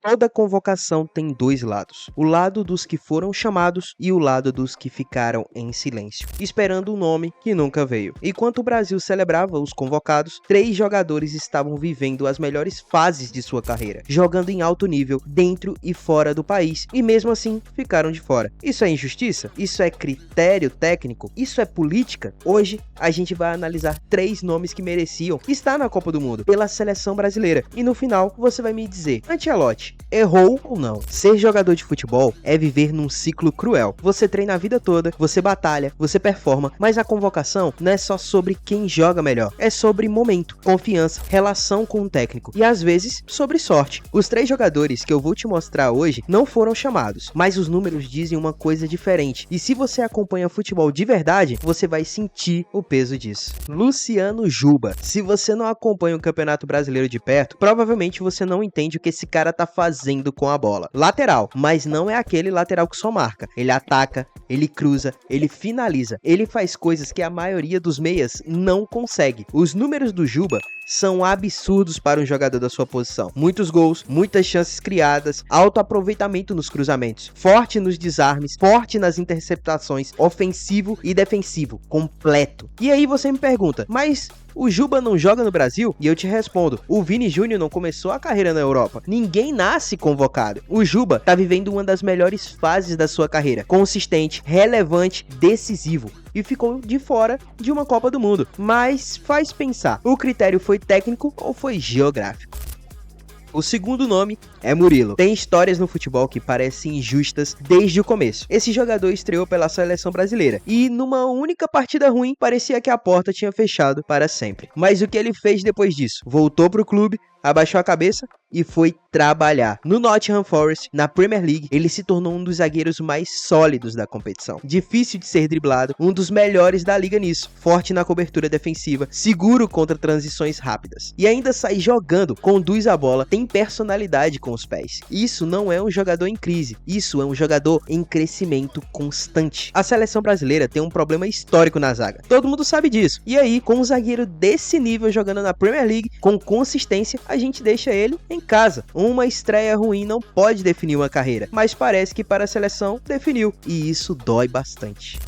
Toda convocação tem dois lados, o lado dos que foram chamados e o lado dos que ficaram em silêncio, esperando um nome que nunca veio. Enquanto o Brasil celebrava os convocados, 3 jogadores estavam vivendo as melhores fases de sua carreira, jogando em alto nível dentro e fora do país, e mesmo assim ficaram de fora. Isso é injustiça? Isso é critério técnico? Isso é política? Hoje a gente vai analisar 3 nomes que mereciam estar na Copa do Mundo pela seleção brasileira, e no final você vai me dizer: Ancelotti errou ou não? Ser jogador de futebol é viver num ciclo cruel. Você treina a vida toda, você batalha, você performa, mas a convocação não é só sobre quem joga melhor, é sobre momento, confiança, relação com o técnico e às vezes sobre sorte. Os 3 jogadores que eu vou te mostrar hoje não foram chamados, mas os números dizem uma coisa diferente, e se você acompanha futebol de verdade, você vai sentir o peso disso. Luciano Juba. Se você não acompanha o Campeonato Brasileiro de perto, provavelmente você não entende o que esse cara tá fazendo com a bola. Lateral, mas não é aquele lateral que só marca. Ele ataca, ele cruza, ele finaliza. Ele faz coisas que a maioria dos meias não consegue. Os números do Juba são absurdos para um jogador da sua posição. Muitos gols, muitas chances criadas, alto aproveitamento nos cruzamentos, forte nos desarmes, forte nas interceptações, ofensivo e defensivo, completo. E aí você me pergunta, mas o Juba não joga no Brasil? E eu te respondo, o Vini Júnior não começou a carreira na Europa. Ninguém nasce convocado. O Juba tá vivendo uma das melhores fases da sua carreira. Consistente, relevante, decisivo. E ficou de fora de uma Copa do Mundo. Mas faz pensar, o critério foi técnico ou foi geográfico? O segundo nome é Murilo. Tem histórias no futebol que parecem injustas desde o começo. Esse jogador estreou pela seleção brasileira e numa única partida ruim parecia que a porta tinha fechado para sempre. Mas o que ele fez depois disso? Voltou pro clube, abaixou a cabeça e foi trabalhar. No Nottingham Forest, na Premier League, ele se tornou um dos zagueiros mais sólidos da competição. Difícil de ser driblado, um dos melhores da liga nisso. Forte na cobertura defensiva, seguro contra transições rápidas. E ainda sai jogando, conduz a bola, tem personalidade com os pés. Isso não é um jogador em crise, isso é um jogador em crescimento constante. A seleção brasileira tem um problema histórico na zaga. Todo mundo sabe disso. E aí, com um zagueiro desse nível jogando na Premier League, com consistência, a gente deixa ele em casa. Uma estreia ruim não pode definir uma carreira, mas parece que para a seleção definiu, e isso dói bastante.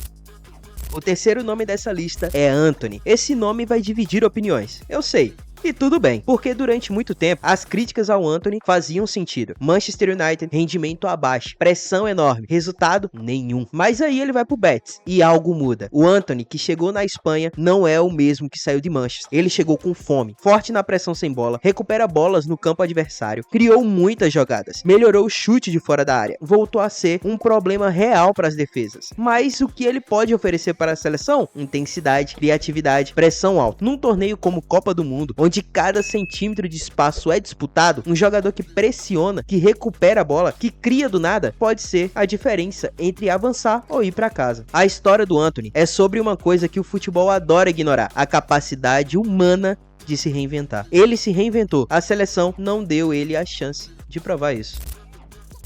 O terceiro nome dessa lista é Antony. Esse nome vai dividir opiniões, eu sei. E tudo bem, porque durante muito tempo as críticas ao Antony faziam sentido. Manchester United, rendimento abaixo, pressão enorme, resultado nenhum. Mas aí ele vai pro Betis e algo muda. O Antony, que chegou na Espanha, não é o mesmo que saiu de Manchester. Ele chegou com fome, forte na pressão sem bola, recupera bolas no campo adversário, criou muitas jogadas, melhorou o chute de fora da área, voltou a ser um problema real para as defesas. Mas o que ele pode oferecer para a seleção? Intensidade, criatividade, pressão alta. Num torneio como Copa do Mundo, onde cada centímetro de espaço é disputado, um jogador que pressiona, que recupera a bola, que cria do nada, pode ser a diferença entre avançar ou ir para casa. A história do Antony é sobre uma coisa que o futebol adora ignorar: a capacidade humana de se reinventar. Ele se reinventou, a seleção não deu ele a chance de provar isso.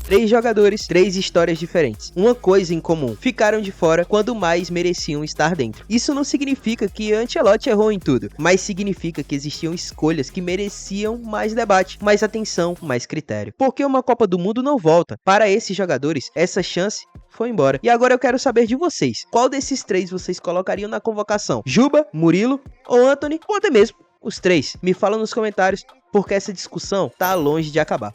3 jogadores, 3 histórias diferentes. Uma coisa em comum: ficaram de fora quando mais mereciam estar dentro. Isso não significa que Ancelotti errou em tudo, mas significa que existiam escolhas que mereciam mais debate, mais atenção, mais critério. Porque uma Copa do Mundo não volta. Para esses jogadores, essa chance foi embora. E agora eu quero saber de vocês. Qual desses 3 vocês colocariam na convocação? Juba, Murilo ou Antony? Ou até mesmo os 3? Me fala nos comentários, porque essa discussão tá longe de acabar.